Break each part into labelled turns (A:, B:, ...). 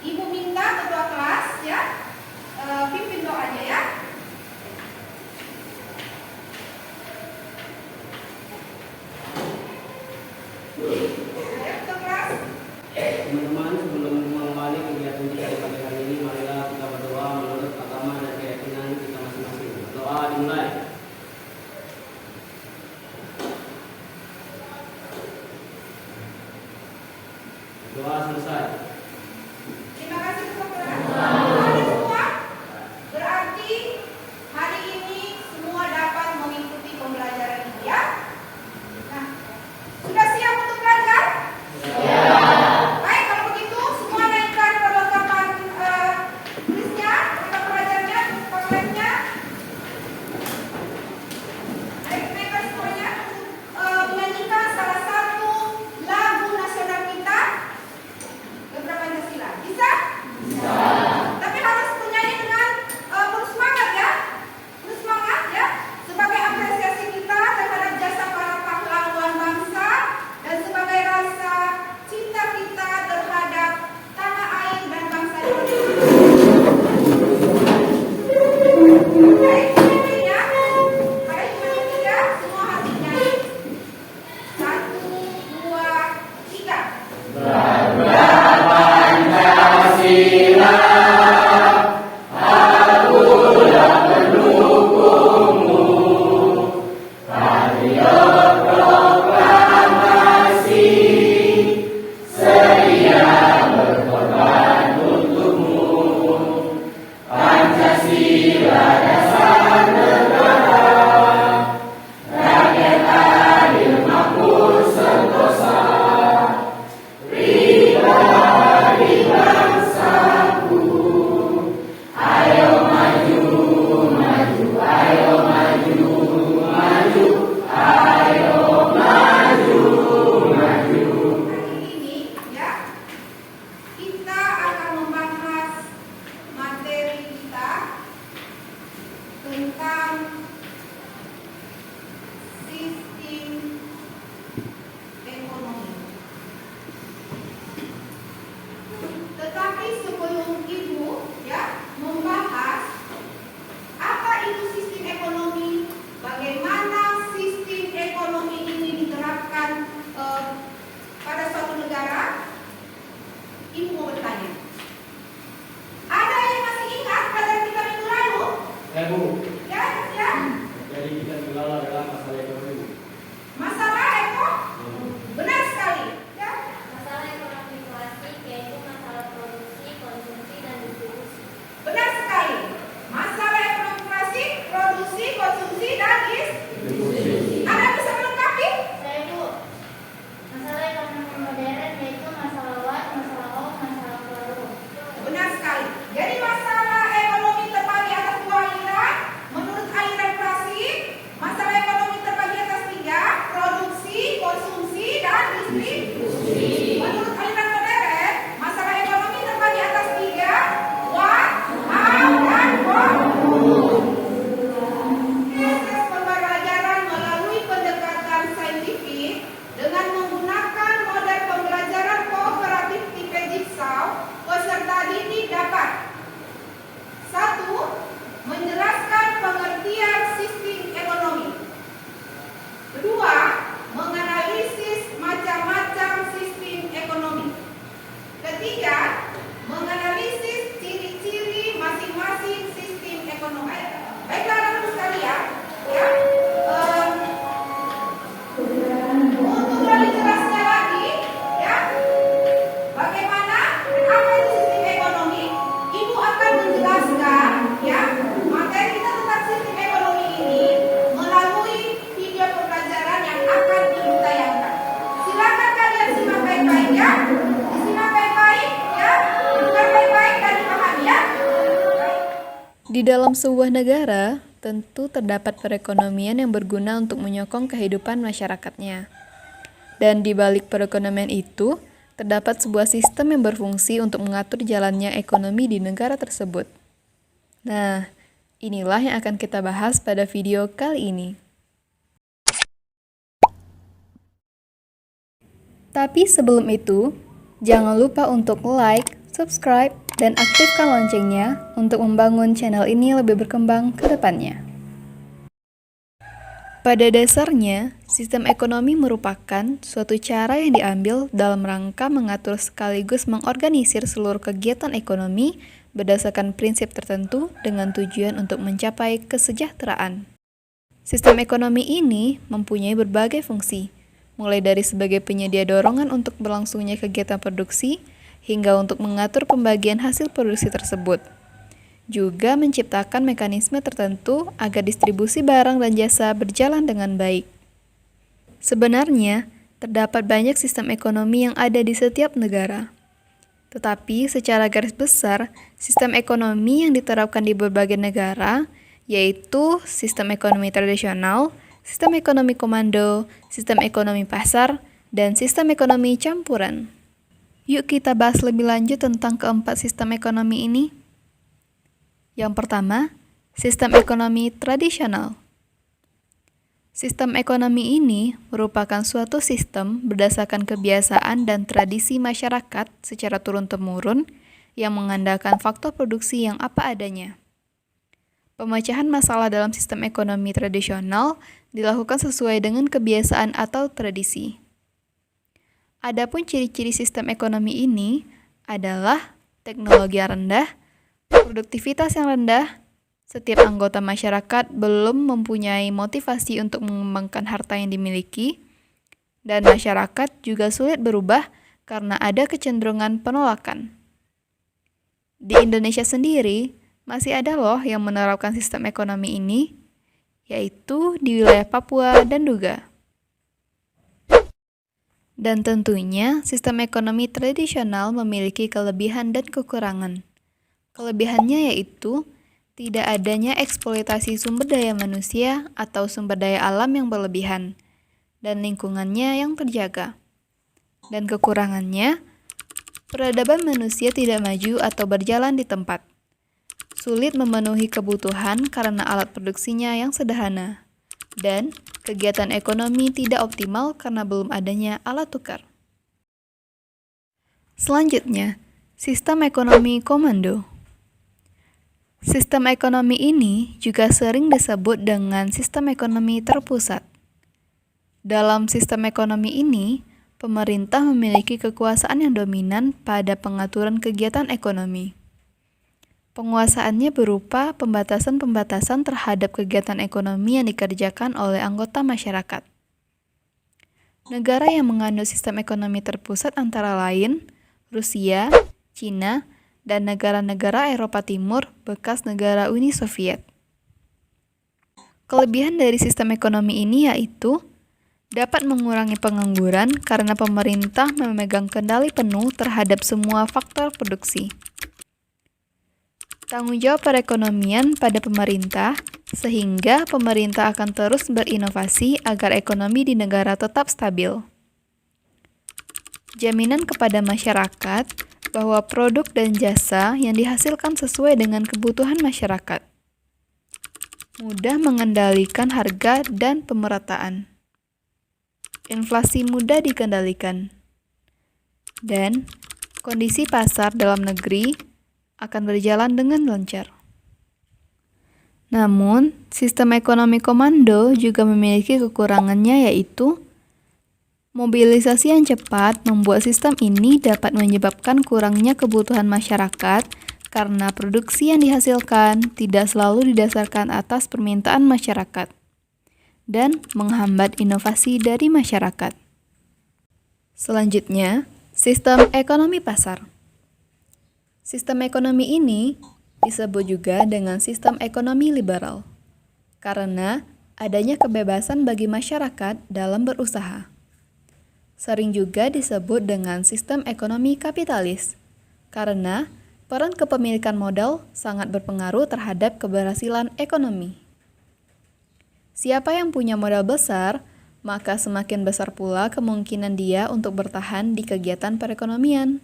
A: Ibu minta ketua kelas ya, pimpin doanya ya. Ketua kelas.
B: Teman-teman, sebelum mengawali kegiatan kita di pagi hari ini, marilah kita berdoa menurut agama dan keyakinan kita masing-masing. Doa dimulai. Doa selesai.
A: Terima kasih ketua kelas. Ada semua? Berarti hari ini semua dapat mengikuti pembelajaran ini ya. Nah, sudah siap untuk belajar? Baik, kalau begitu semua naikkan perlengkapan tulisnya, perlengkapan pelajarnya, pamfletnya. Naikkan semuanya untuk menyanyikan salah satu lagu nasional kita, Garuda Pancasila. Bisa? Bisa. Tapi harus menyanyi dengan penuh semangat ya. Penuh semangat ya. Sebagai apresiasi kita terhadap jasa para pahlawan bangsa dan sebagai rasa cinta kita terhadap tanah air dan bangsa Indonesia. Baik, nyanyi ya. Baik, nyanyi ya. Semua harus nyanyi. 1, 2, 3. Hari ini ya, kita akan membahas materi kita tentang sistem ekonomi. Tetapi sebelum Ibu ya membahas apa itu sistem ekonomi, bagaimana sistem ekonomi ini diterapkan pada suatu negara, Ibu mau bertanya. Ada yang masih ingat pelajaran kita minggu lalu?
B: Bu,
A: Ya, ya.
B: jadi kita tinggal adalah masalah ekonomi.
A: Masalah benar sekali. Ya.
C: Masalah ekonomi klasik yaitu masalah produksi, konsumsi, dan distribusi.
A: Benar sekali. Masalah ekonomi klasik, produksi, konsumsi, dan distribusi. Ada yang bisa melengkapi?
C: Saya Bu, masalah ekonomi modern yaitu masalah Watt, masalah Ohm, masalah Claro.
A: Benar sekali. Jadi masalah ekonomi terbagi atas dua aliran. Menurut aliran klasik, masalah ekonomi terbagi atas 3, produksi, konsumsi, dan distribusi. Menurut aliran modern, masalah ekonomi terbagi atas 3, Watt, Ohm, dan Ohm. Proses pembelajaran melalui pendekatan saintifik dengan menggunakan model pembelajaran kooperatif tipe jigsaw, peserta didik dapat 1. Menjelaskan pengertian sistem ekonomi. 2. Menganalisis macam-macam sistem ekonomi. 3. Menganalisis ciri-ciri masing-masing sistem ekonomi. Baiklah anak-anak sekalian, ya. Untuk lebih jelasnya lagi, ya, bagaimana apa itu sistem ekonomi, Ibu akan menjelaskan, ya, materi kita tentang sistem ekonomi ini melalui video pembelajaran yang akan Ibu tayangkan. Silakan kalian simak baik-baik ya, disimak baik-baik, ya, dengar baik-baik dan dipahami ya.
D: Di dalam sebuah negara, tentu terdapat perekonomian yang berguna untuk menyokong kehidupan masyarakatnya. Dan di balik perekonomian itu, terdapat sebuah sistem yang berfungsi untuk mengatur jalannya ekonomi di negara tersebut. Nah, inilah yang akan kita bahas pada video kali ini. Tapi sebelum itu, jangan lupa untuk like, subscribe, dan aktifkan loncengnya untuk membangun channel ini lebih berkembang ke depannya. Pada dasarnya, sistem ekonomi merupakan suatu cara yang diambil dalam rangka mengatur sekaligus mengorganisir seluruh kegiatan ekonomi berdasarkan prinsip tertentu dengan tujuan untuk mencapai kesejahteraan. Sistem ekonomi ini mempunyai berbagai fungsi, mulai dari sebagai penyedia dorongan untuk berlangsungnya kegiatan produksi, hingga untuk mengatur pembagian hasil produksi tersebut. Juga menciptakan mekanisme tertentu agar distribusi barang dan jasa berjalan dengan baik. Sebenarnya, terdapat banyak sistem ekonomi yang ada di setiap negara. Tetapi secara garis besar, sistem ekonomi yang diterapkan di berbagai negara, yaitu sistem ekonomi tradisional, sistem ekonomi komando, sistem ekonomi pasar, dan sistem ekonomi campuran. Yuk kita bahas lebih lanjut tentang keempat sistem ekonomi ini. Yang pertama, sistem ekonomi tradisional. Sistem ekonomi ini merupakan suatu sistem berdasarkan kebiasaan dan tradisi masyarakat secara turun-temurun yang mengandalkan faktor produksi yang apa adanya. Pemecahan masalah dalam sistem ekonomi tradisional dilakukan sesuai dengan kebiasaan atau tradisi. Adapun ciri-ciri sistem ekonomi ini adalah teknologi yang rendah, produktivitas yang rendah, setiap anggota masyarakat belum mempunyai motivasi untuk mengembangkan harta yang dimiliki, dan masyarakat juga sulit berubah karena ada kecenderungan penolakan. Di Indonesia sendiri, masih ada loh yang menerapkan sistem ekonomi ini, yaitu di wilayah Papua dan Duga. Dan tentunya, sistem ekonomi tradisional memiliki kelebihan dan kekurangan. Kelebihannya yaitu tidak adanya eksploitasi sumber daya manusia atau sumber daya alam yang berlebihan, dan lingkungannya yang terjaga. Dan kekurangannya, peradaban manusia tidak maju atau berjalan di tempat. Sulit memenuhi kebutuhan karena alat produksinya yang sederhana. Dan kegiatan ekonomi tidak optimal karena belum adanya alat tukar. Selanjutnya, sistem ekonomi komando. Sistem ekonomi ini juga sering disebut dengan sistem ekonomi terpusat. Dalam sistem ekonomi ini, pemerintah memiliki kekuasaan yang dominan pada pengaturan kegiatan ekonomi. Penguasaannya berupa pembatasan-pembatasan terhadap kegiatan ekonomi yang dikerjakan oleh anggota masyarakat. Negara yang menganut sistem ekonomi terpusat antara lain Rusia, Cina, dan negara-negara Eropa Timur bekas negara Uni Soviet. Kelebihan dari sistem ekonomi ini yaitu dapat mengurangi pengangguran karena pemerintah memegang kendali penuh terhadap semua faktor produksi. Tanggung jawab perekonomian pada pemerintah, sehingga pemerintah akan terus berinovasi agar ekonomi di negara tetap stabil. Jaminan kepada masyarakat bahwa produk dan jasa yang dihasilkan sesuai dengan kebutuhan masyarakat. Mudah mengendalikan harga dan pemerataan. Inflasi mudah dikendalikan. Dan kondisi pasar dalam negeri akan berjalan dengan lancar. Namun, sistem ekonomi komando juga memiliki kekurangannya yaitu mobilisasi yang cepat membuat sistem ini dapat menyebabkan kurangnya kebutuhan masyarakat karena produksi yang dihasilkan tidak selalu didasarkan atas permintaan masyarakat dan menghambat inovasi dari masyarakat. Selanjutnya, sistem ekonomi pasar. Sistem ekonomi ini disebut juga dengan sistem ekonomi liberal, karena adanya kebebasan bagi masyarakat dalam berusaha. Sering juga disebut dengan sistem ekonomi kapitalis, karena peran kepemilikan modal sangat berpengaruh terhadap keberhasilan ekonomi. Siapa yang punya modal besar, maka semakin besar pula kemungkinan dia untuk bertahan di kegiatan perekonomian.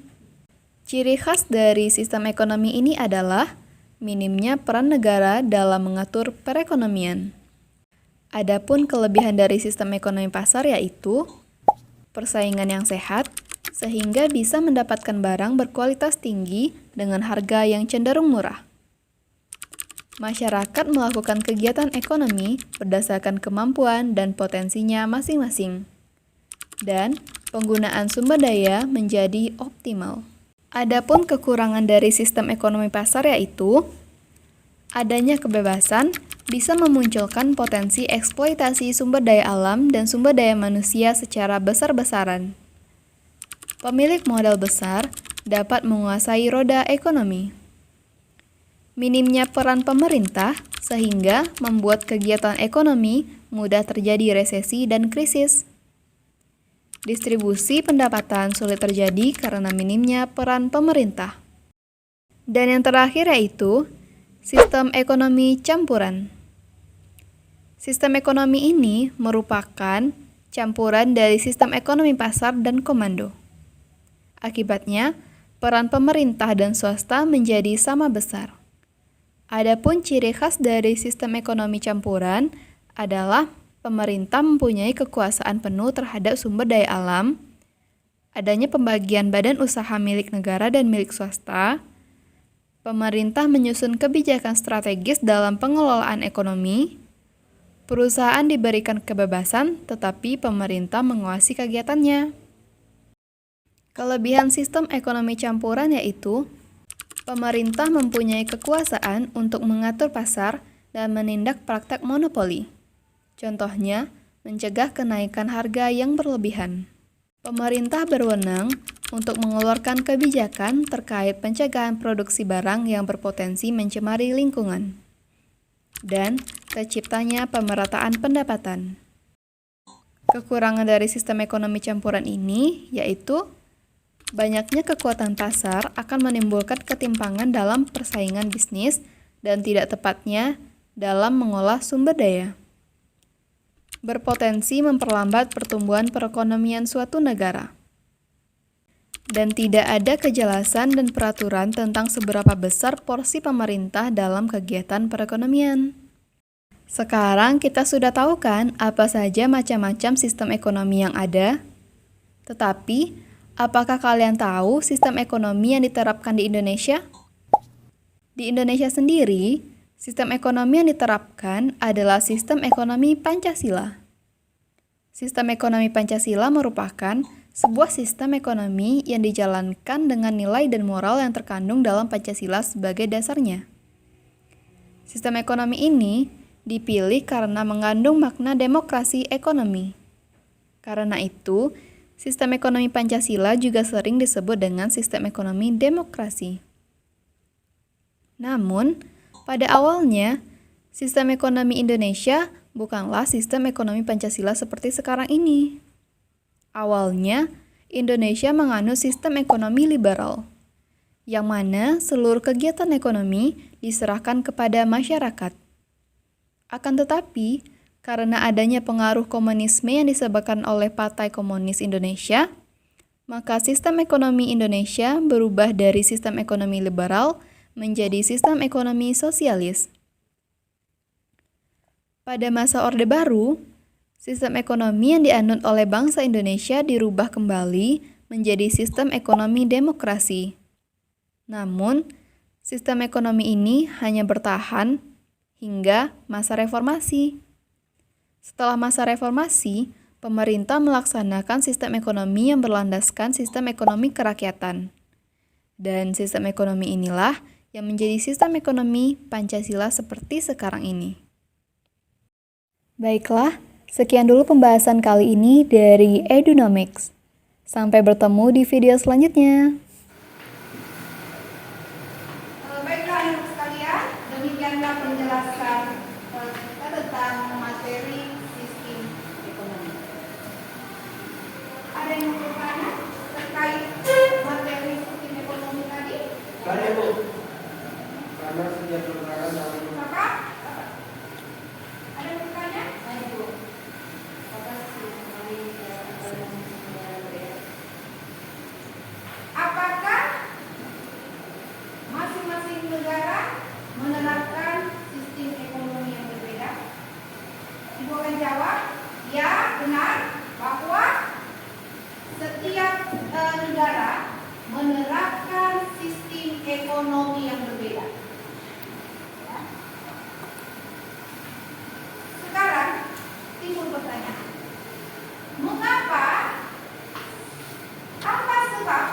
D: Ciri khas dari sistem ekonomi ini adalah minimnya peran negara dalam mengatur perekonomian. Adapun kelebihan dari sistem ekonomi pasar yaitu persaingan yang sehat, sehingga bisa mendapatkan barang berkualitas tinggi dengan harga yang cenderung murah. Masyarakat melakukan kegiatan ekonomi berdasarkan kemampuan dan potensinya masing-masing, dan penggunaan sumber daya menjadi optimal. Adapun kekurangan dari sistem ekonomi pasar yaitu adanya kebebasan bisa memunculkan potensi eksploitasi sumber daya alam dan sumber daya manusia secara besar-besaran. Pemilik modal besar dapat menguasai roda ekonomi. Minimnya peran pemerintah sehingga membuat kegiatan ekonomi mudah terjadi resesi dan krisis. Distribusi pendapatan sulit terjadi karena minimnya peran pemerintah. Dan yang terakhir yaitu sistem ekonomi campuran. Sistem ekonomi ini merupakan campuran dari sistem ekonomi pasar dan komando. Akibatnya, peran pemerintah dan swasta menjadi sama besar. Adapun ciri khas dari sistem ekonomi campuran adalah pemerintah mempunyai kekuasaan penuh terhadap sumber daya alam, adanya pembagian badan usaha milik negara dan milik swasta, pemerintah menyusun kebijakan strategis dalam pengelolaan ekonomi, perusahaan diberikan kebebasan tetapi pemerintah menguasai kegiatannya. Kelebihan sistem ekonomi campuran yaitu pemerintah mempunyai kekuasaan untuk mengatur pasar dan menindak praktek monopoli. Contohnya, mencegah kenaikan harga yang berlebihan. Pemerintah berwenang untuk mengeluarkan kebijakan terkait pencegahan produksi barang yang berpotensi mencemari lingkungan dan terciptanya pemerataan pendapatan. Kekurangan dari sistem ekonomi campuran ini yaitu banyaknya kekuatan pasar akan menimbulkan ketimpangan dalam persaingan bisnis dan tidak tepatnya dalam mengolah sumber daya. Berpotensi memperlambat pertumbuhan perekonomian suatu negara. Dan tidak ada kejelasan dan peraturan tentang seberapa besar porsi pemerintah dalam kegiatan perekonomian. Sekarang kita sudah tahu kan apa saja macam-macam sistem ekonomi yang ada? Tetapi, apakah kalian tahu sistem ekonomi yang diterapkan di Indonesia? Di Indonesia sendiri, sistem ekonomi yang diterapkan adalah sistem ekonomi Pancasila. Sistem ekonomi Pancasila merupakan sebuah sistem ekonomi yang dijalankan dengan nilai dan moral yang terkandung dalam Pancasila sebagai dasarnya. Sistem ekonomi ini dipilih karena mengandung makna demokrasi ekonomi. Karena itu, sistem ekonomi Pancasila juga sering disebut dengan sistem ekonomi demokrasi. Namun, pada awalnya, sistem ekonomi Indonesia bukanlah sistem ekonomi Pancasila seperti sekarang ini. Awalnya, Indonesia menganut sistem ekonomi liberal, yang mana seluruh kegiatan ekonomi diserahkan kepada masyarakat. Akan tetapi, karena adanya pengaruh komunisme yang disebabkan oleh Partai Komunis Indonesia, maka sistem ekonomi Indonesia berubah dari sistem ekonomi liberal menjadi sistem ekonomi sosialis. Pada masa Orde Baru, sistem ekonomi yang dianut oleh bangsa Indonesia dirubah kembali menjadi sistem ekonomi demokrasi. Namun, sistem ekonomi ini hanya bertahan hingga masa reformasi. Setelah masa reformasi, pemerintah melaksanakan sistem ekonomi yang berlandaskan sistem ekonomi kerakyatan. Dan sistem ekonomi inilah yang menjadi sistem ekonomi Pancasila seperti sekarang ini. Baiklah, sekian dulu pembahasan kali ini dari Edunomics. Sampai bertemu di video selanjutnya.
A: Baiklah anak sekalian, demikianlah penjelasan kita tentang materi sistem ekonomi. Ada yang mau bertanya terkait materi sistem ekonomi tadi?
B: Ada Bu, karena setiap perkara dalam
A: Bapak? Ada yang bertanya? Apakah masing-masing negara menerapkan sistem ekonomi yang berbeda? Ibu akan jawab, ya benar bahwa setiap negara ekonomi yang berbeda. Ya. Sekarang timbul pertanyaan, mengapa, apa sebab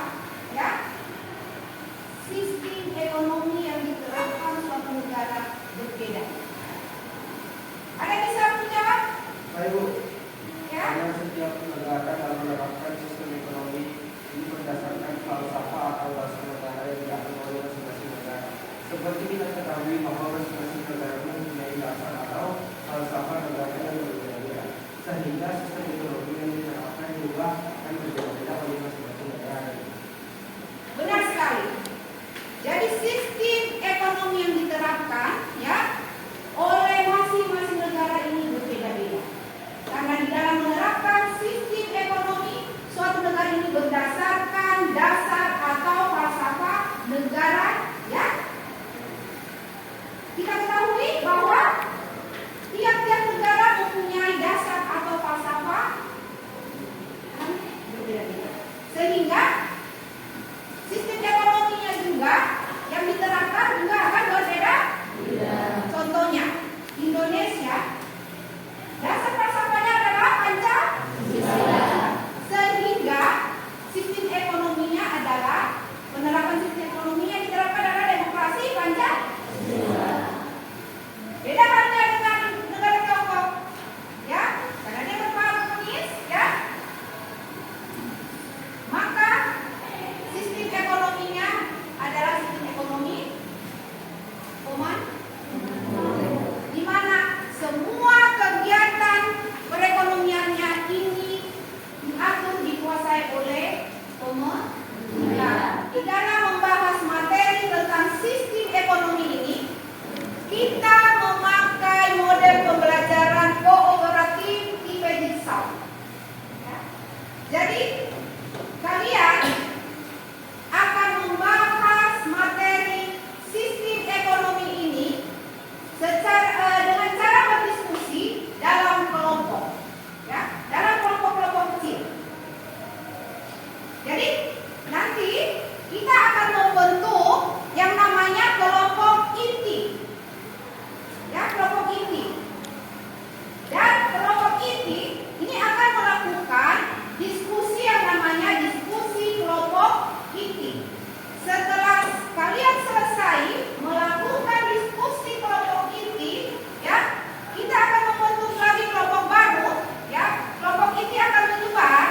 A: ya sistem ekonomi yang diterapkan suatu negara berbeda? Ada yang bisa menjawab?
E: Baik Bu,
A: Ya.
E: karena setiap negara dalam menerapkan sistem ekonomi ini berdasarkan falsafah atau dasar negara yang diatur oleh masing-masing negara. Seperti kita ketahui bahwa masing-masing negara mempunyai dasar atau falsafah negara yang berbeda-beda, sehingga sistem ekonomi yang diterapkan juga akan berbeda-beda oleh masing-masing negara.
A: Benar sekali. Jadi sistem ekonomi yang diterapkan ya oleh masing-masing negara ini berbeda-beda. Karena di dalam menerapkan sistem ekonomi suatu negara ini berdasarkan dasar atau falsafah negara ya. Kita ketahui bahwa tiap-tiap negara mempunyai dasar atau falsafah yang berbeda-beda. Sehingga sistem ekonominya juga yang diterapkan juga akan berbeda. Contohnya, Indonesia dasar falsafahnya adalah Pancasila. Sehingga sistem ekonominya adalah penerapan sistem ekonominya diterapkan adalah demokrasi Pancasila. Beda halnya dengan negara Tiongkok, ya, karena dia berpengaruh komunis, ya. Maka sistem ekonominya adalah sistem ekonomi di mana semua kegiatan perekonomiannya ini diatur dikuasai oleh pemerintah. Di dalam membahas materi tentang sistem ekonomi ini, kita memakai model pembelajaran kooperatif IPB South. Ya. Jadi kalian akan membahas materi sistem ekonomi ini dengan cara berdiskusi dalam kelompok, ya, dalam kelompok-kelompok kecil. Jadi nanti kita akan membentuk yang namanya kelompok inti, ya, kelompok inti. Dan kelompok inti ini akan melakukan diskusi yang namanya diskusi kelompok inti. Setelah kalian selesai melakukan diskusi kelompok inti, ya, kita akan membentuk lagi kelompok baru, ya. Kelompok inti akan menyebar,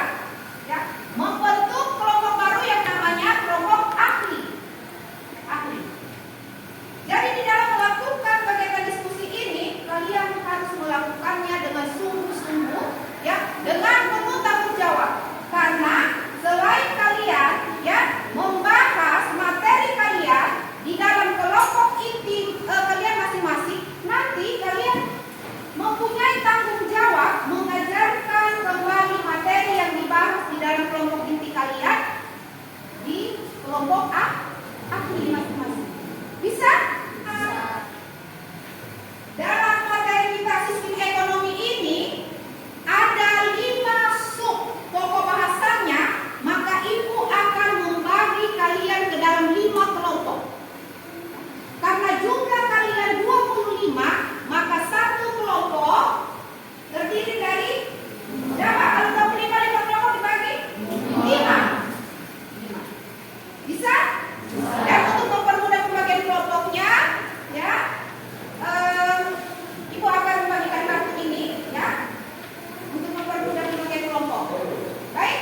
A: ya, membentuk kelompok baru yang namanya kelompok ahli. Ahli. Jadi di dalam melakukan kegiatan diskusi ini, kalian harus melakukannya dengan sungguh-sungguh, ya, dengan penuh tanggung jawab. Karena selain kalian, ya, membahas materi kalian di dalam kelompok inti kalian masing-masing, nanti kalian mempunyai tanggung jawab mengajarkan kembali materi yang dibahas di dalam kelompok inti kalian di kelompok ahli masing-masing. Bisa? Dalam materi kita sistem ekonomi ini ada 5 sub pokok bahasanya, maka ibu akan membagi kalian ke dalam 5 kelompok. Karena jumlah kalian 25, maka satu kelompok terdiri dari berapa? Kalau 25 kelompok dibagi 5. Bisa? Dan untuk mempermudah pembagian kelompoknya, ya, ibu akan membagikan kartu ini, ya, untuk mempermudah pembagian kelompok. Baik,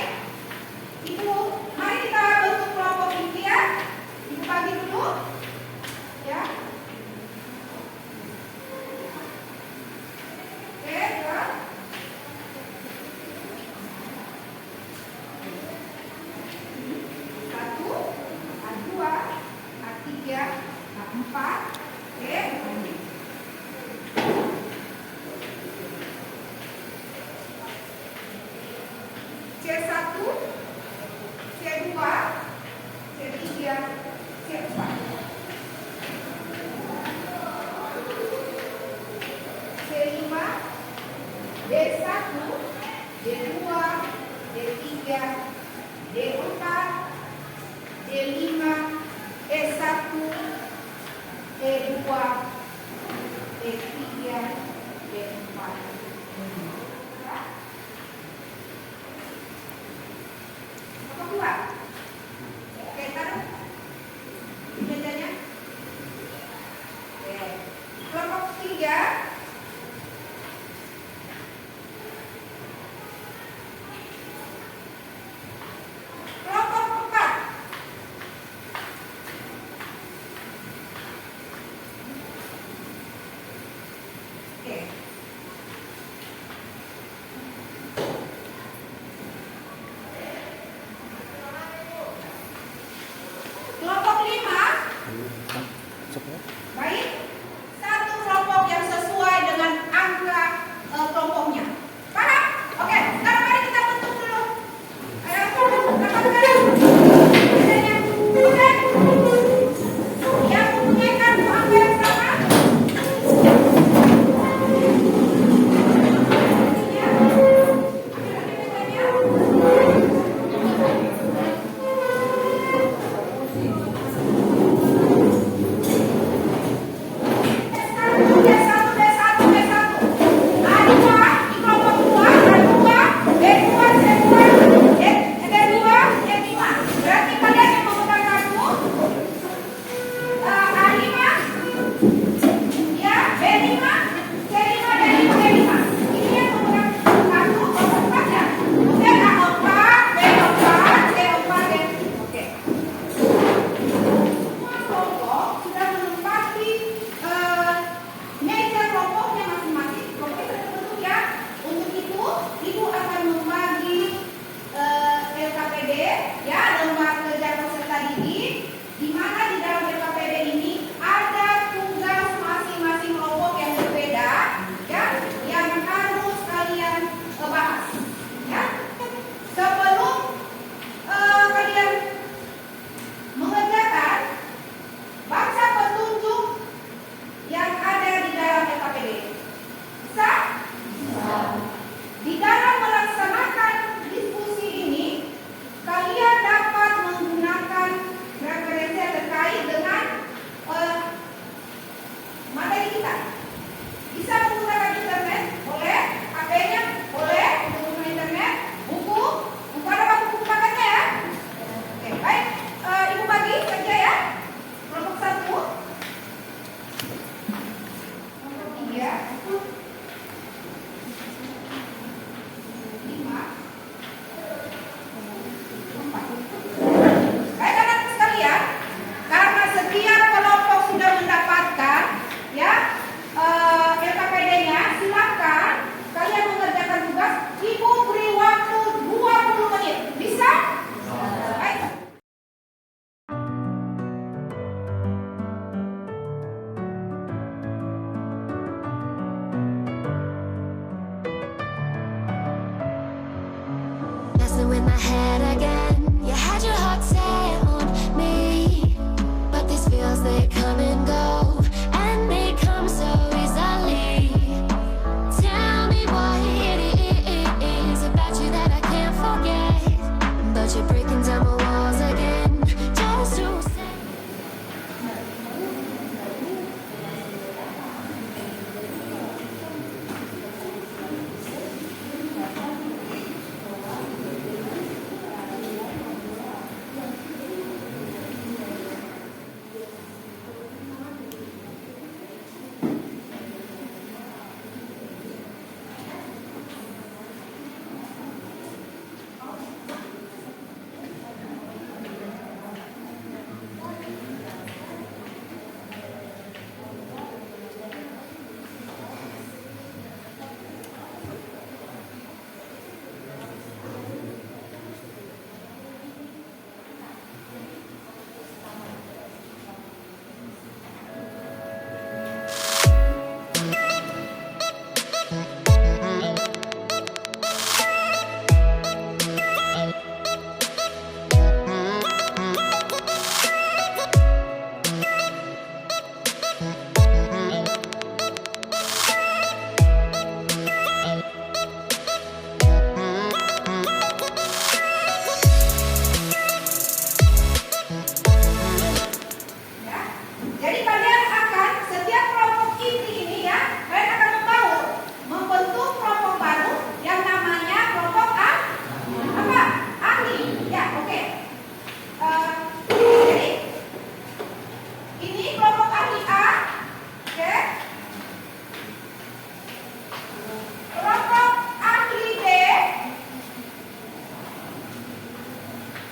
A: ibu, mari kita bentuk kelompok inti, ya. Ibu bagi dulu, ya. Oke, ya. Satu, A2, A3, A4, oke. C1, C2, C3, C4. C5, D1, D2, D3, D4, D5, E1, mejanya. Oke. Kelompok 3. Kelompok 4. Oke. Kelompok 5. Baik. Satu kelompok yang sesuai dengan angka kelompoknya. Paham? Oke, sekarang mari kita bentuk dulu. Ayo, rapatkan. Bedanya. Oke. Yang mempunyai kartu angka yang sama. Berarti kalian yang memegang kartu A5, ya, B5, C5, D5, E5. Ini yang memegang kartu kelompok 4 ya. Kemudian A4, B4, C4, D. Oke. Semua kelompok sudah menempati meja kelompoknya masing-masing. Kelompoknya sudah terbentuk ya. Untuk itu, Ibu akan membagi LKPD ya, lembar kerja peserta didik, di mana di dalam LKPD ini ada tugas masing-masing kelompok yang berbeda ya, yang harus kalian bahas ya. Sebelum kalian mengerjakan, baca petunjuk yang ada di dalam LKPD. Bisa? Di dalam melaksanakan diskusi ini, kalian dapat menggunakan referensi terkait dengan materi kita. Bisa menggunakan internet, boleh. HP-nya, boleh. Menggunakan internet, buku. Buku ada buku paketnya ya. Oke, baik. Ibu bagi kerja ya. Kelompok 1. Kelompok 3. 5. Baik anak-anak sekalian, karena setiap kelompok sudah mendapatkan ya LKPD-nya, silakan kalian mengerjakan tugas. Ibu beri waktu 20 menit. Bisa? Baik.
F: Messing with my head again. You had your heart set on me, but these feels they come and go, and they come so easily. Tell me what it is about you that I can't forget, but you're breaking down my walls again, just to say.
A: Ini kelompok ahli A. Oke. Kelompok ahli B.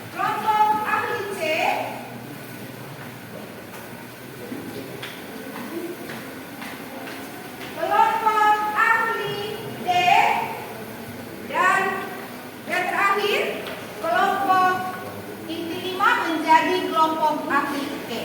A: Kelompok ahli C. Kelompok ahli D. Dan yang terakhir, kelompok inti 5 menjadi kelompok ahli E.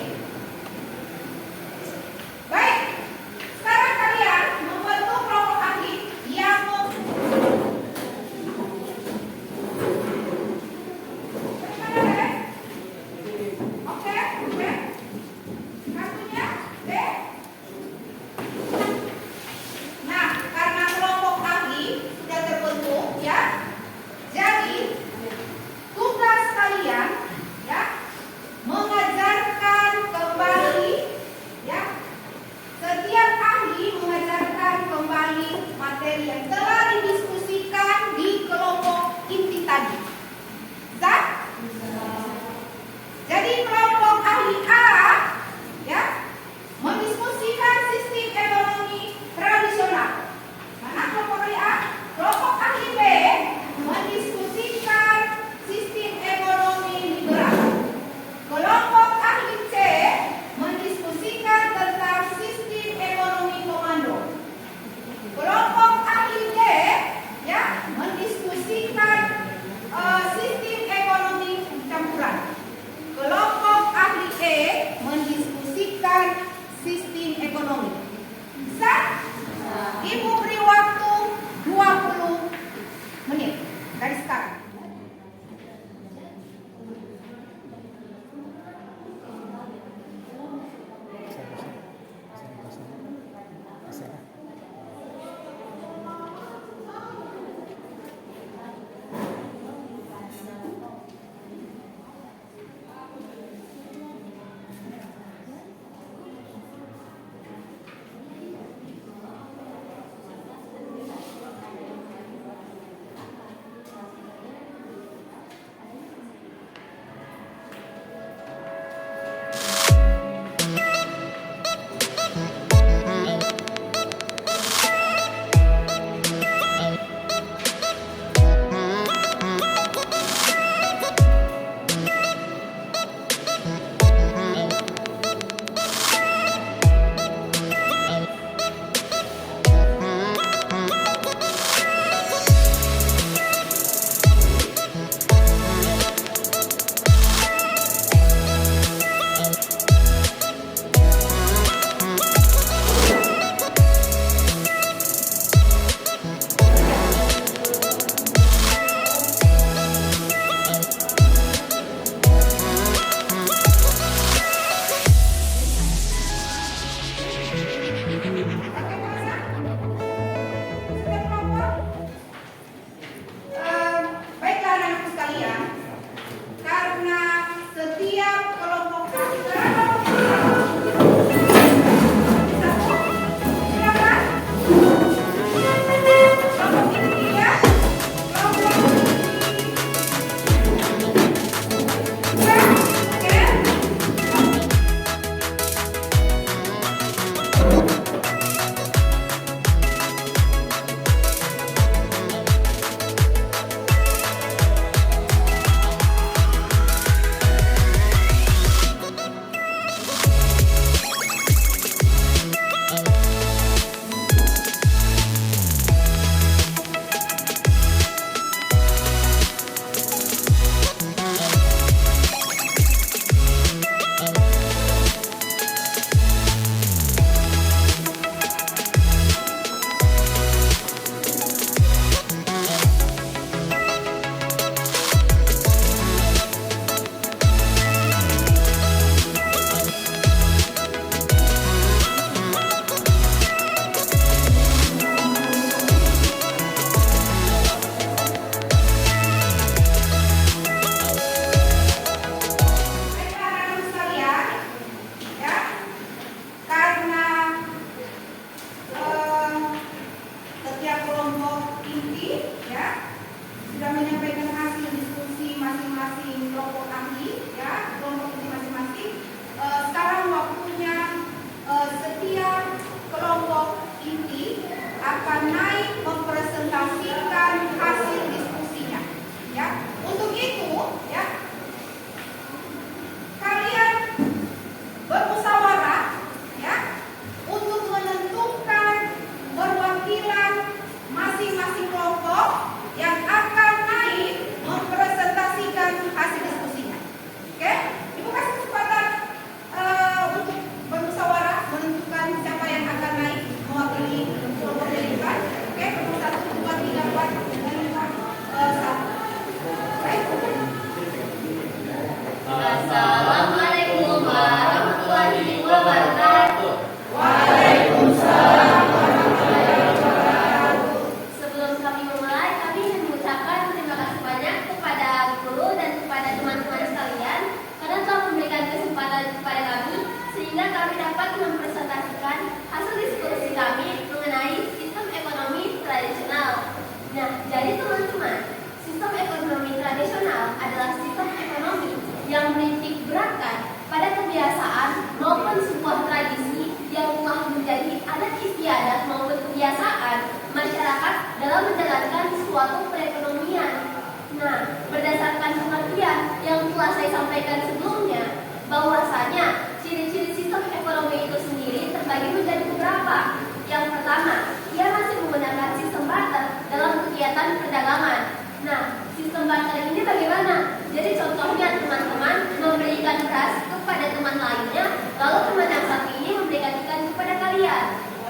G: terbagi menjadi beberapa. Yang pertama, ia masih menggunakan sistem barter dalam kegiatan perdagangan. Nah, sistem barter ini bagaimana? Jadi contohnya teman-teman memberikan beras kepada teman lainnya, lalu teman yang satu ini memberikan ikan kepada kalian.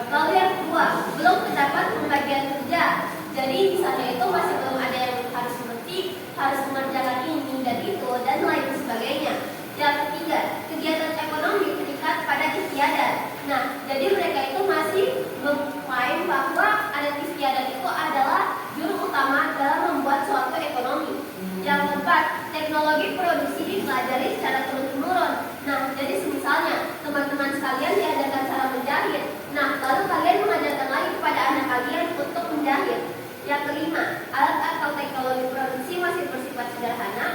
G: Lalu yang kedua, belum terdapat pembagian kerja. Jadi di sana itu masih belum ada yang harus memetik, harus mengerjakan ini dan itu dan lain sebagainya. Yang ketiga, kegiatan ekonomi terikat pada istiadat. Nah, jadi mereka itu masih mengklaim bahwa adat istiadat itu adalah juru utama dalam membuat suatu ekonomi. Yang keempat, teknologi produksi dipelajari secara turun-temurun. Nah, jadi misalnya teman-teman sekalian diajarkan cara menjahit. Nah, lalu kalian mengajarkan lagi kepada anak kalian untuk menjahit. Yang kelima, alat atau teknologi produksi masih bersifat sederhana.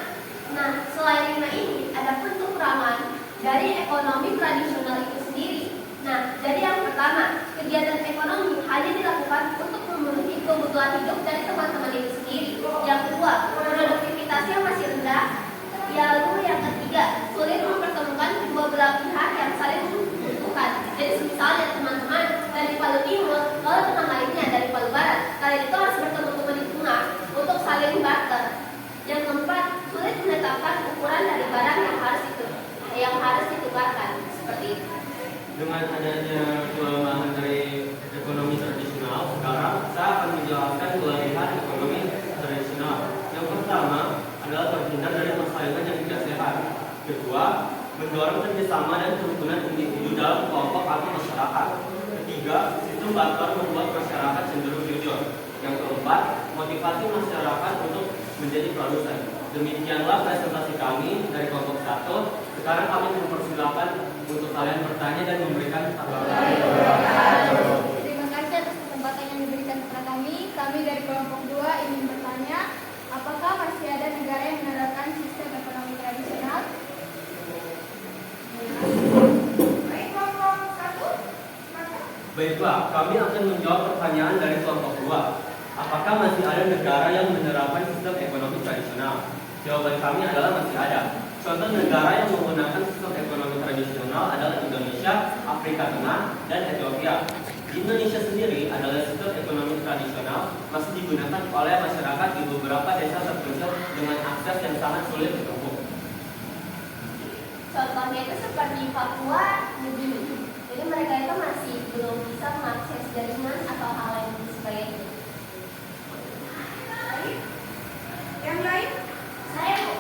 G: Nah, selain lima ini, ada pun kekurangan dari ekonomi tradisional itu sendiri. Nah, jadi yang pertama, kegiatan ekonomi hanya dilakukan untuk memenuhi kebutuhan hidup dari teman-teman itu sendiri. Yang kedua, produktivitasnya masih rendah. Lalu yang ketiga, sulit mempertemukan kedua belah pihak yang saling membutuhkan. Jadi misalnya teman-teman dari Palu Timur, lalu teman lainnya dari Palu Barat. Kalian itu harus bertemu-temu di tengah untuk saling barter. Yang keempat, sulit menetapkan ukuran dari barang yang harus ditukarkan. Seperti itu.
B: Dengan adanya kelemahan dari ekonomi tradisional, sekarang saya akan menjelaskan kelebihan ekonomi tradisional. Yang pertama adalah terhindar dari persaingan yang tidak sehat. Kedua, mendorong kerjasama dan kerukunan individu dalam kelompok atau masyarakat. Ketiga, sistem barter membuat masyarakat cenderung jujur. Yang keempat, motivasi masyarakat untuk menjadi produsen. Demikianlah presentasi kami dari kelompok 1. Sekarang kami mempersilakan untuk kalian bertanya dan memberikan tanggapan.
C: Terima kasih atas kesempatan yang diberikan kepada kami. Kami dari kelompok 2 ingin bertanya, apakah masih ada negara yang menerapkan sistem ekonomi tradisional?
A: Baik, kelompok 1, silakan.
B: Baiklah, kami akan menjawab pertanyaan dari kelompok 2. Apakah masih ada negara yang menerapkan sistem ekonomi tradisional? Jawaban kami adalah masih ada. Contoh negara yang menggunakan sistem ekonomi tradisional adalah Indonesia, Afrika Tengah, dan Ethiopia. Di Indonesia sendiri adalah sistem ekonomi tradisional masih digunakan oleh masyarakat di beberapa desa terpencil dengan akses yang sangat sulit ditempuh.
G: Contohnya itu seperti Papua, Nugini. Jadi mereka itu masih belum bisa mengakses jaringan atau hal lain sebagainya.
A: Baik. Yang lain?
G: Saya Bu.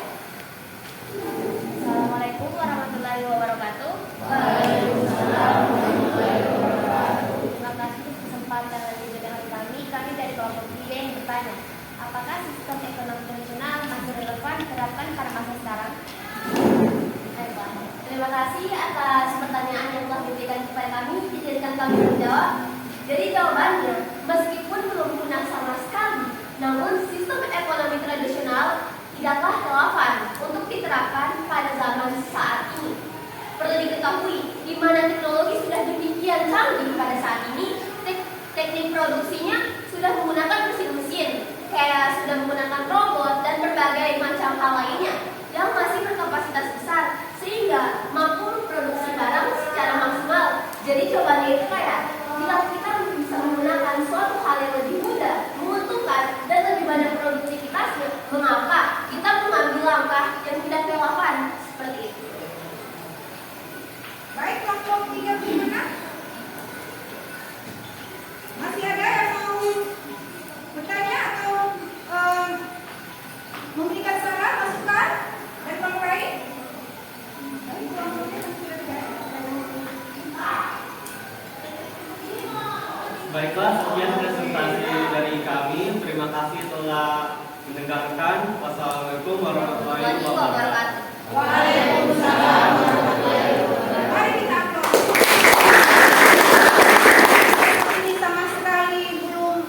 G: Assalamualaikum warahmatullahi wabarakatuh.
C: Waalaikumsalam warahmatullahi wabarakatuh.
G: Terima kasih atas kesempatan yang diberikan kami. Kami dari kelompok 3 yang bertanya, apakah sistem ekonomi tradisional masih relevan diterapkan pada masa sekarang? Baiklah. Terima kasih atas pertanyaan yang telah diberikan kepada kami. Dijadikan kami menjawab. Jadi jawabannya, meskipun belum punah sama sekali, namun sistem ekonomi tradisional tidaklah relevan untuk diterapkan pada zaman saat ini. Perlu diketahui, di mana teknologi sudah demikian canggih pada saat ini, teknik produksinya sudah menggunakan mesin-mesin, kayak sudah menggunakan robot dan berbagai macam hal lainnya yang masih berkapasitas besar, sehingga mampu memproduksi barang secara maksimal. Jadi jawabannya itu kayak, jika kita bisa menggunakan suatu hal yang lebih mudah, menguntungkan, dan lebih banyak produktivitasnya, mengapa kita mengambil langkah yang tidak relevan seperti itu?
A: Baik, kelompok 3 gimana? Masih ada yang mau bertanya atau memberikan saran, masukan dari kelompok lain? Baik, kelompoknya sudah tidak ada.
B: Baiklah, sekian presentasi dari kami. Terima kasih telah mendengarkan. Wassalamualaikum warahmatullahi wabarakatuh.
A: Waalaikumsalam warahmatullahi wabarakatuh. Mari kita aplaus. Ini sama sekali belum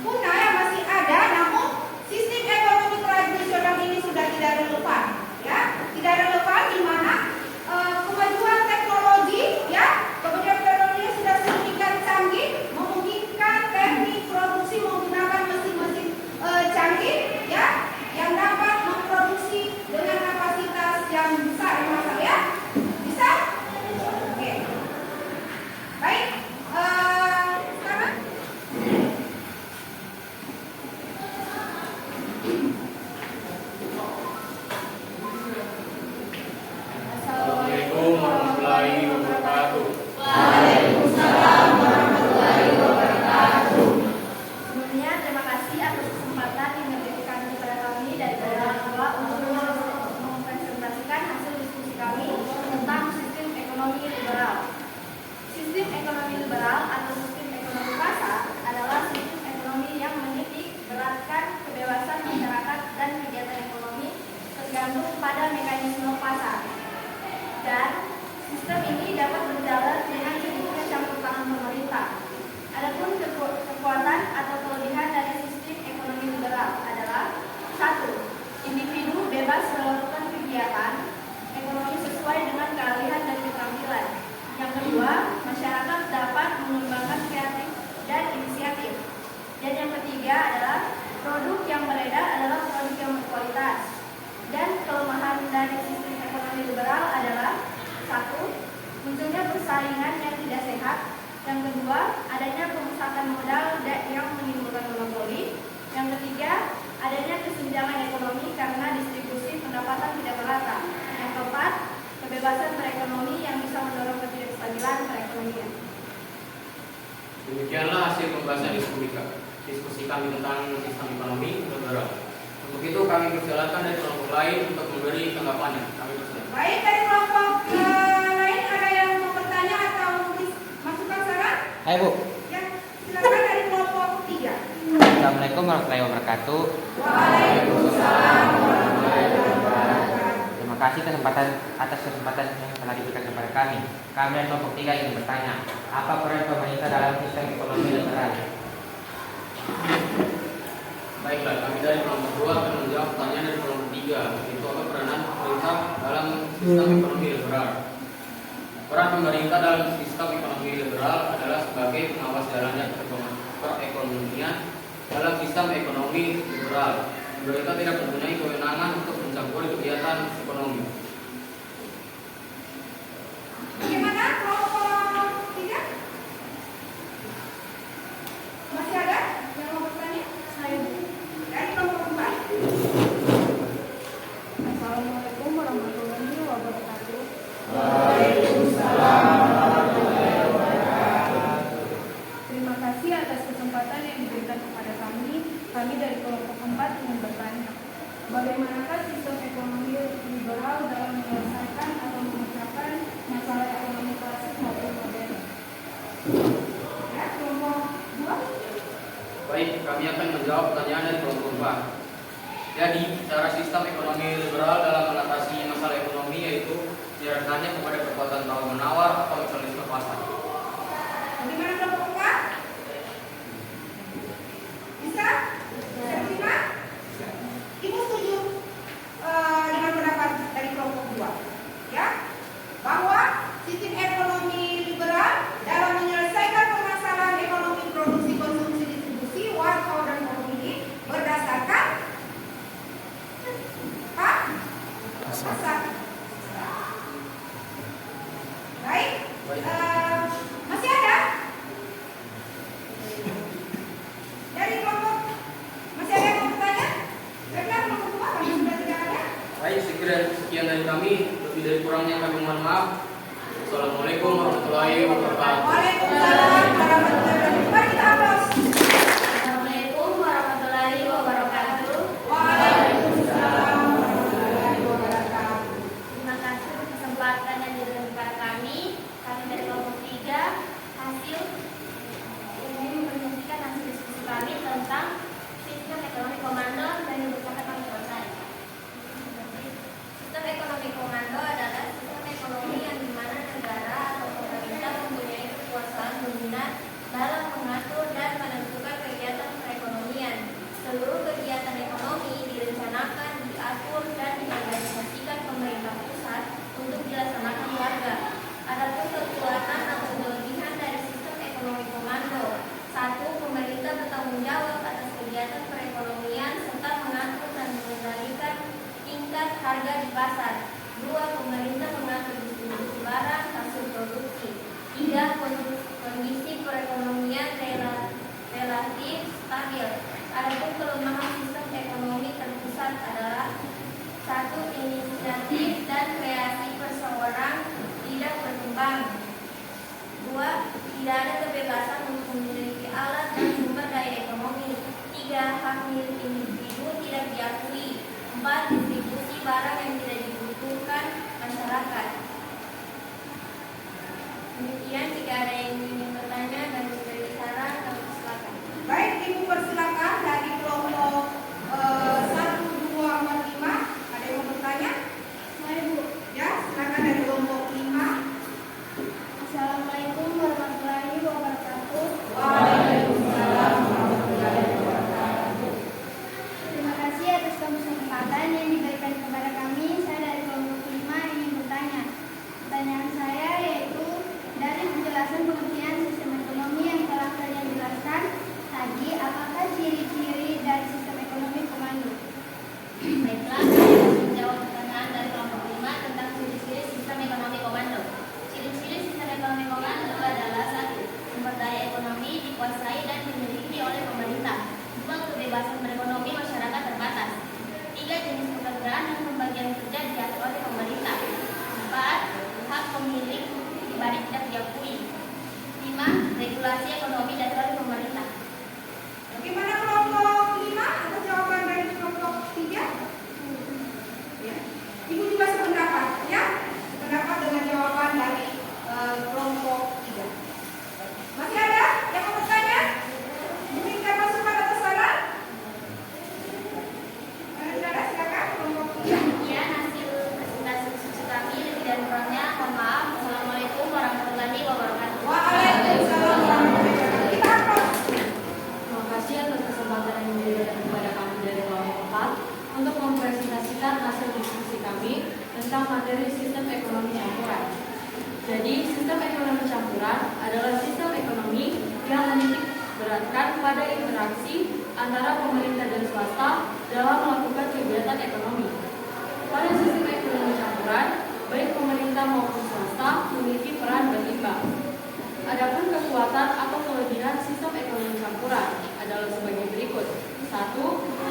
A: punah ya, masih ada, namun sistem ekonomi tradisional ini sudah tidak relevan, ya, tidak relevan di mana kemajuan teknologi, ya, kemudian teknologi sudah sedemikian canggih, memungkinkan teknik produksi menggunakan mesin-mesin canggih, ya, yang dapat memproduksi dengan kapasitas yang besar,
C: dari sistem ekonomi liberal adalah: satu, munculnya persaingan yang tidak sehat; yang kedua, adanya pemusatan modal yang menimbulkan monopoli; yang ketiga, adanya kesenjangan ekonomi karena distribusi pendapatan tidak merata; yang keempat, kebebasan berekonomi yang bisa mendorong ketidakstabilan perekonomian.
B: Demikianlah hasil pembahasan diskusi kami tentang sistem ekonomi liberal. Untuk itu kami persilakan dari kelompok lain untuk memberi tanggapannya. Kami persilakan.
A: Baik, dari kelompok lain ada yang mau bertanya atau masukan saran?
H: Hai Bu,
A: Ya, silakan dari kelompok 3.
H: Assalamualaikum warahmatullahi wabarakatuh.
A: Waalaikumsalam warahmatullahi wabarakatuh.
H: Terima kasih atas kesempatan yang telah diberikan kepada kami. Kami dari kelompok 3 ingin bertanya, apa peran pemerintah dalam sistem ekonomi liberal?
B: Baiklah, kami dari kelompok 2 akan menjawab pertanyaan dari kelompok 3, yaitu apa peranan pemerintah dalam sistem ekonomi liberal. Peran pemerintah dalam sistem ekonomi liberal adalah sebagai pengawas jalannya perekonomian dalam sistem ekonomi liberal. Pemerintah tidak mempunyai kewenangan untuk mencampuri kegiatan ekonomi.
A: Bagaimana kelompok 3? Masih ada yang mau bertanya? Saya dari kelompok 4.
C: Assalamualaikum warahmatullahi wabarakatuh. Terima kasih atas kesempatan yang diberikan kepada kami. Kami dari kelompok 4 ingin bertanya, bagaimanakah sistem ekonomi liberal dalam menyelesaikan atau memecahkan masalah ekonomi klasik maupun modern?
A: Ya, kelompok 2.
B: Baik, kami akan menjawab pertanyaan dari kelompok 4. Jadi, cara sistem ekonomi liberal dalam mengatasi masalah ekonomi yaitu diarahkannya kepada kekuatan tawar-menawar atau mutualisme pasar.
A: Bagaimana kelompok 4? Bisa? Bisa terima? Ibu setuju dengan pendapat dari kelompok 2, ya? Bahwa sistem ekonomi liberal dalam menyelesaikan permasalahan ekonomi produksi, konsumsi, distribusi, warkau dan komoditi berdasarkan pasar. Baik. Masih ada? Dari kelompok masih ada yang mau bertanya? Karena kelompok 2 kami sudah tidak ada.
B: Baik, sekian dari kami. Lebih dari kurangnya kami mohon maaf. Assalamualaikum warahmatullahi wabarakatuh.
A: Waalaikumsalam warahmatullahi wabarakatuh. Mari kita aplaus.
G: Assalamualaikum warahmatullahi wabarakatuh.
A: Waalaikumsalam warahmatullahi wabarakatuh.
G: Terima kasih atas kesempatan yang diberikan kepada kami. Kami dari kelompok 3 ini mempresentasikan hasil diskusi kami tentang sistem ekonomi komando dan merupakan kami selesai. Sistem ekonomi komando adalah sistem ekonomi yang dimana negara atau pemerintah mempunyai kekuasaan dominan dalam mengatur dan menentukan kegiatan perekonomian. Seluruh kegiatan ekonomi direncanakan, diatur, dan diorganisasikan pemerintah pusat untuk dilaksanakan warga. Adapun kekuatan atau kelebihan dari sistem ekonomi komando: 1. Pemerintah bertanggung jawab atas kegiatan perekonomian serta mengatur dan mengendalikan tingkat harga di pasar. 2. Pemerintah mengatur distribusi barang hasil produksi. 3. Kondisi perekonomian relatif stabil. Adapun kelemahan sistem ekonomi terpusat adalah: 1. Inisiatif dan kreasi perseorangan tidak berkembang. 2. Tidak ada kebebasan untuk memiliki alat dan sumber daya ekonomi. 3. Hak milik individu tidak diakui. 4. Distribusi barang yang tidak dibutuhkan masyarakat. Demikian, jika ada yang ingin bertanya dan memberi saran, kami silakan.
A: Baik, Ibu persilakan dari kelompok 1, 2, 4, 5. Ada yang mau bertanya?
C: Saya Bu.
A: Ya, silakan dari kelompok 5.
C: Assalamualaikum warahmatullahi wabarakatuh.
A: Waalaikumsalam warahmatullahi wabarakatuh.
C: Terima kasih atas kesempatan yang diberikan kepada kami. Saya dari kelompok 5 ingin bertanya, dari sistem ekonomi campuran. Jadi, sistem ekonomi campuran adalah sistem ekonomi yang menitik beratkan pada interaksi antara pemerintah dan swasta dalam melakukan kegiatan ekonomi. Pada sistem ekonomi campuran, baik pemerintah maupun swasta memiliki peran berimbang. Adapun kekuatan atau kelebihan sistem ekonomi campuran adalah sebagai berikut. 1.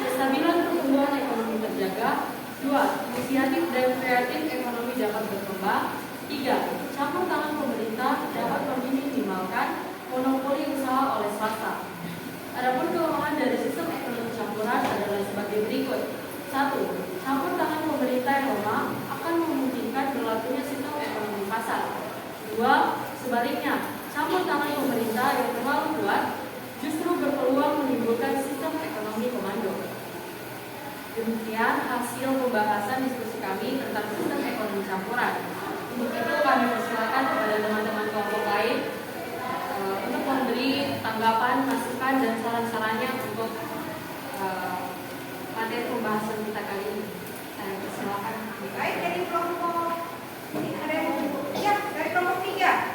C: Kestabilan pertumbuhan ekonomi terjaga. 2. Inisiatif dan kreatif ekonomi dapat berkembang. 3. Campur tangan pemerintah dapat meminimalkan monopoli usaha oleh swasta. Adapun kelemahan dari sistem ekonomi campuran adalah sebagai berikut. 1. Campur tangan pemerintah yang lemah akan memungkinkan berlakunya sistem ekonomi pasar. 2. Sebaliknya, campur tangan pemerintah yang terlalu kuat justru berpeluang menimbulkan sistem ekonomi komando. Demikian hasil pembahasan diskusi kami tentang sistem ekonomi campuran. Untuk itu kami persilakan kepada teman-teman kelompok lain untuk memberi tanggapan, masukan, dan saran-sarannya untuk materi pembahasan kita kali ini. Saya persilakan.
A: Baik, dari kelompok ini ada yang ya, dari kelompok 3.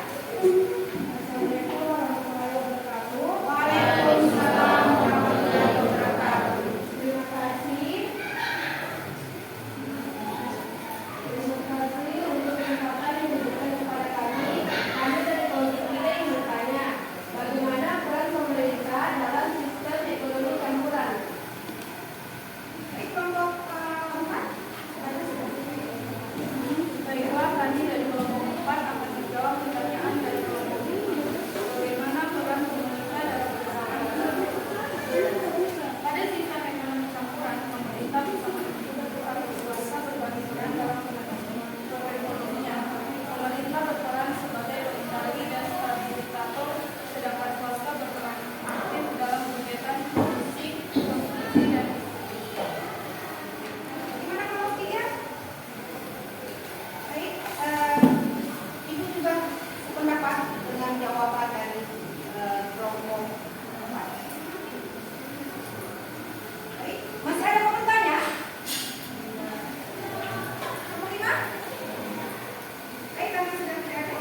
A: Assalamualaikum warahmatullahi wabarakatuh. Waalaikumsalam warahmatullahi wabarakatuh. Terima kasih. Terima kasih untuk kesempatan yang diberikan kepada kami. Kami dari kelompok 3 yang bertanya, bagaimana peran pemerintah dalam sistem ekonomi campuran? Baik, kelompok 4. Baiklah, kami dari kelompok 4 akan menjawab pertanyaan dari kelompok ini. Bagaimana peran pemerintah dalam pada sistem ekonomi campuran, pemerintah bersama individu atau swasta berbagi peran dalam perekonomian. Pemerintah berperan sebagai pengendali dan stabilisator, sedangkan swasta berperan aktif dalam kegiatan produksi, konsumsi, dan gimana kelompok 3? Baik, Ibu juga sependapat dengan jawaban dari kelompok 4. Baik, masih ada yang mau bertanya? Kelompok 5? Baik, kami sudah tidak ada.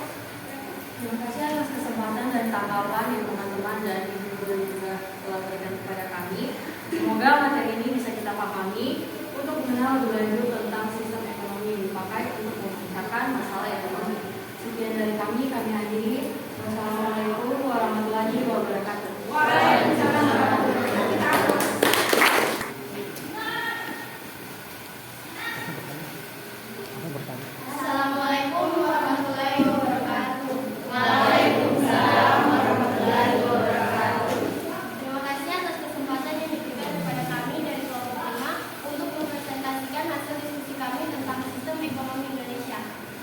C: Terima kasih atas kesempatan dan tanggapan yang teman-teman dan ibu dan juga telah berikan kepada kami. Semoga materi ini bisa kita pahami untuk mengenal lebih lanjut tentang sistem ekonomi yang dipakai untuk memecahkan masalah ekonomi. Sekian dari kami akhiri. Wassalamualaikum warahmatullahi wabarakatuh.
A: Waalaikumsalam warahmatullahi wabarakatuh.
G: Assalamualaikum warahmatullahi wabarakatuh. Waalaikumsalam warahmatullahi wabarakatuh. Terima kasih atas kesempatan yang diberikan kepada kami dari kelompok 5 untuk mempresentasikan hasil diskusi kami tentang sistem ekonomi Indonesia.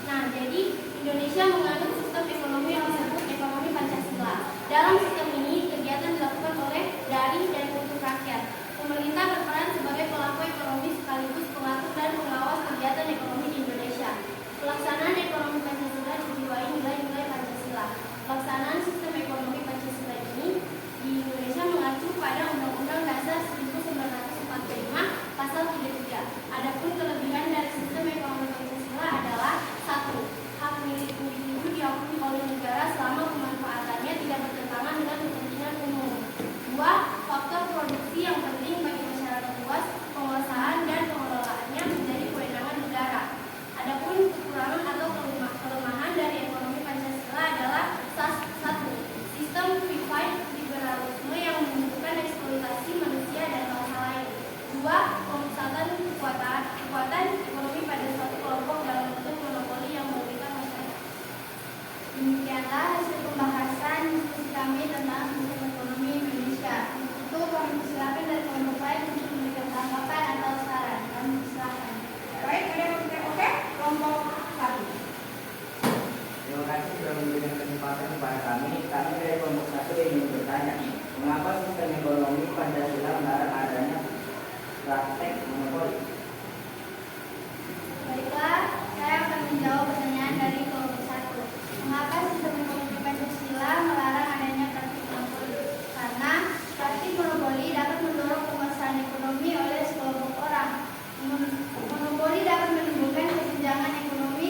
G: Nah, jadi Indonesia menganut sistem ekonomi yang disebut ekonomi Pancasila. Dalam sistem ini, kegiatan dilakukan oleh, dari, dan untuk rakyat. Pemerintah berperan sebagai pelaku ekonomi sekaligus pengatur dan pengawas kegiatan ekonomi di Indonesia. Pelaksanaan ekonomi Pancasila dijiwai nilai-nilai Pancasila. Pelaksanaan sistem ekonomi Pancasila ini di Indonesia mengacu pada Undang-Undang Dasar 1945 Pasal 33. Adapun kelebihan dari sistem ekonomi Pancasila adalah 1. Hak milik individu diakui oleh negara selama pemanfaatannya tidak bertentangan dengan kepentingan umum. 2. Faktor produksi yang penting bagi masyarakat luas, penguasaan dan pengelolaannya menjadi kewenangan negara. Adapun kekurangan atau kelemahan dari ekonomi Pancasila adalah 1. Sistem privat liberalisme yang menunjukkan eksploitasi manusia dan bangsa lain. 2. Pemusatan kekuatan ekonomi pada suatu kelompok dalam bentuk monopoli yang merugikan masyarakat. Demikianlah hasil pembahasan diskusi kami tentang sistem ekonomi Indonesia. Itu kami persilakan dari kelompok lain untuk memberikan tanggapan atau saran. Kami persilakan.
A: Baik, ada yang bertanya? Oke, kelompok 1.
I: Terima kasih sudah memberikan kesempatan kepada kami. Kami dari kelompok 1 ingin bertanya, mengapa sistem ekonomi Pancasila melarang adanya praktek monopoli?
G: Baiklah, saya akan menjawab pertanyaan dari kelompok 1. Mengapa sistem ekonomi Pancasila melarang adanya praktik monopoli? Karena praktik monopoli dapat mendorong penguasaan ekonomi oleh sekelompok orang. Monopoli dapat menimbulkan kesenjangan ekonomi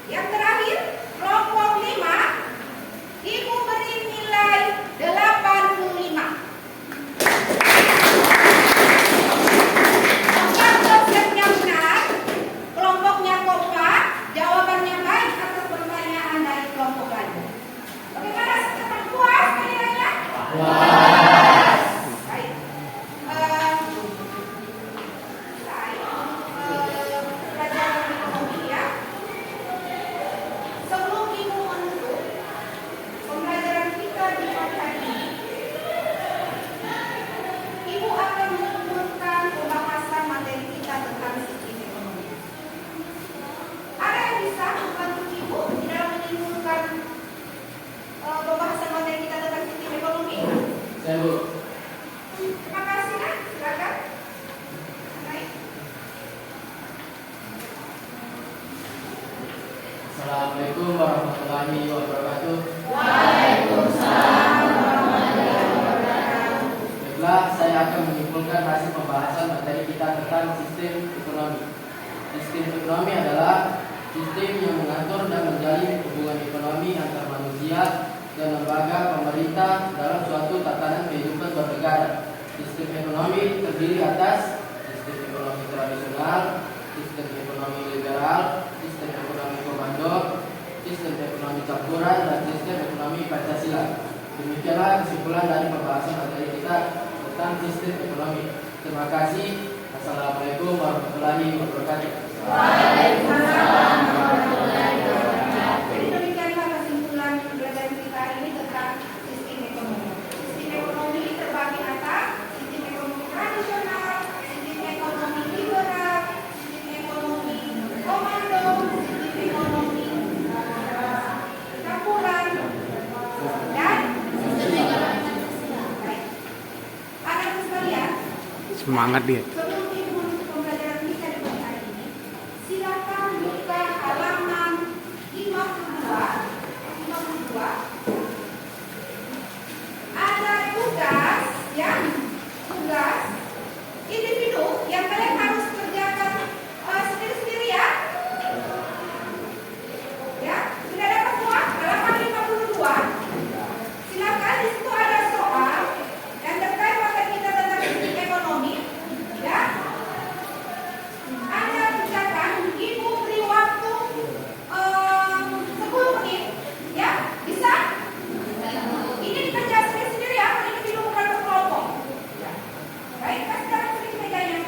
A: Yang terakhir, kelompok 5, Ibu beri nilai 85. Apakah konsepnya benar? Kelompoknya kompak, jawabannya baik atas pertanyaan dari kelompok lain. Bagaimana, teman puas nilainya? Puas. Baik. Pelajaran ekonomi ya. Sebelum Ibu menutup pembelajaran kita di pagi hari ini, Ibu akan melanjutkan pembahasan materi kita tentang sistem ekonomi. Ada yang bisa membantu Ibu di dalam menyimpulkan pembahasan materi kita tentang sistem ekonomi?
E: Saya Bu.
A: Terima kasih, Nak. Silakan. Baik.
E: Assalamualaikum warahmatullahi wabarakatuh. Baiklah, saya akan menyimpulkan hasil pembahasan materi kita tentang sistem ekonomi. Sistem ekonomi adalah sistem yang mengatur dan menjalin hubungan ekonomi antar manusia dan lembaga pemerintah dalam suatu tatanan kehidupan bernegara. Sistem ekonomi terdiri atas sistem ekonomi tradisional, sistem ekonomi liberal, sistem ekonomi komando, sistem ekonomi campuran, dan sistem ekonomi Pancasila. Demikianlah kesimpulan dari pembahasan materi kita tentang sistem ekonomi. Terima kasih. Assalamualaikum warahmatullahi wabarakatuh.
A: Waalaikumsalam warahmatullahi wabarakatuh. Jadi demikianlah kesimpulan pembelajaran kita ini tentang sistem ekonomi. Sistem ekonomi terbagi atas sistem ekonomi tradisional, sistem ekonomi liberal, sistem ekonomi komando, sistem ekonomi campuran, dan sistem ekonomi Pancasila. Baik. Anak-anak sekalian,
E: Semangat dia.
A: sebelum Ibu menutup pembelajaran kita di pagi hari ini, silakan buka halaman 52. Ada tugas, ya, tugas individu yang kalian harus kerjakan sendiri-sendiri ya. Ya, sudah dapat semua? Halaman 52. Silakan, di situ ada soal yang terkait materi kita tentang sistem ekonomi. Ya, Anda kerjakan. Ibu beri waktu 10 menit. Ya, bisa? Ini dikerja sendiri-sendiri ya, individu bukan berkelompok. Ya. Baik, kasih tangan sedikit mejanya.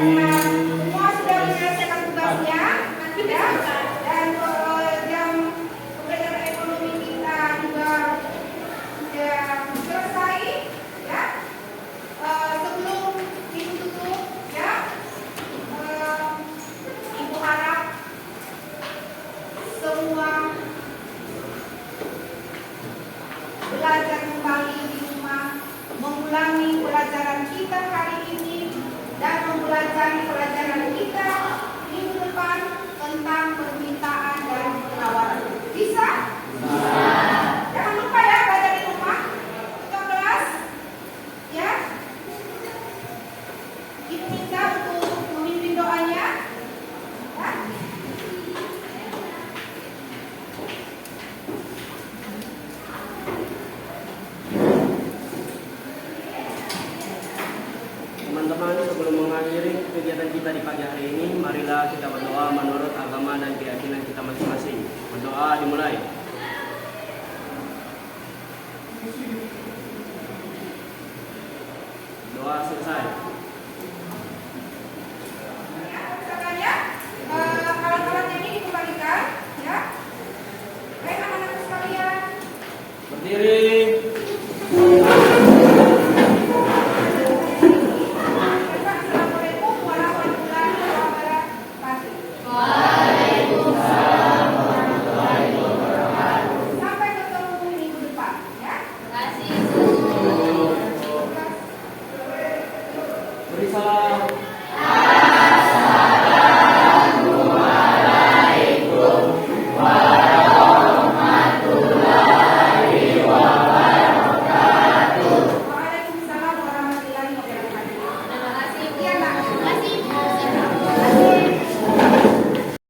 A: Semua sudah menyelesaikan tugasnya, ya, dan jam pembelajaran ekonomi kita juga sudah selesai, ya. Sebelum Ibu tutup, ya, Ibu harap semua belajar kembali di rumah, mengulangi pelajaran kita hari ini dan mempelajari pelajaran kita minggu depan tentang permintaan dan penawaran. Bisa? Bisa. Jangan lupa ya belajar di rumah, ke kelas, ya.
B: Teman-teman, sebelum mengakhiri kegiatan kita di pagi hari ini, marilah kita berdoa menurut agama dan keyakinan kita masing-masing. Berdoa dimulai. Doa selesai.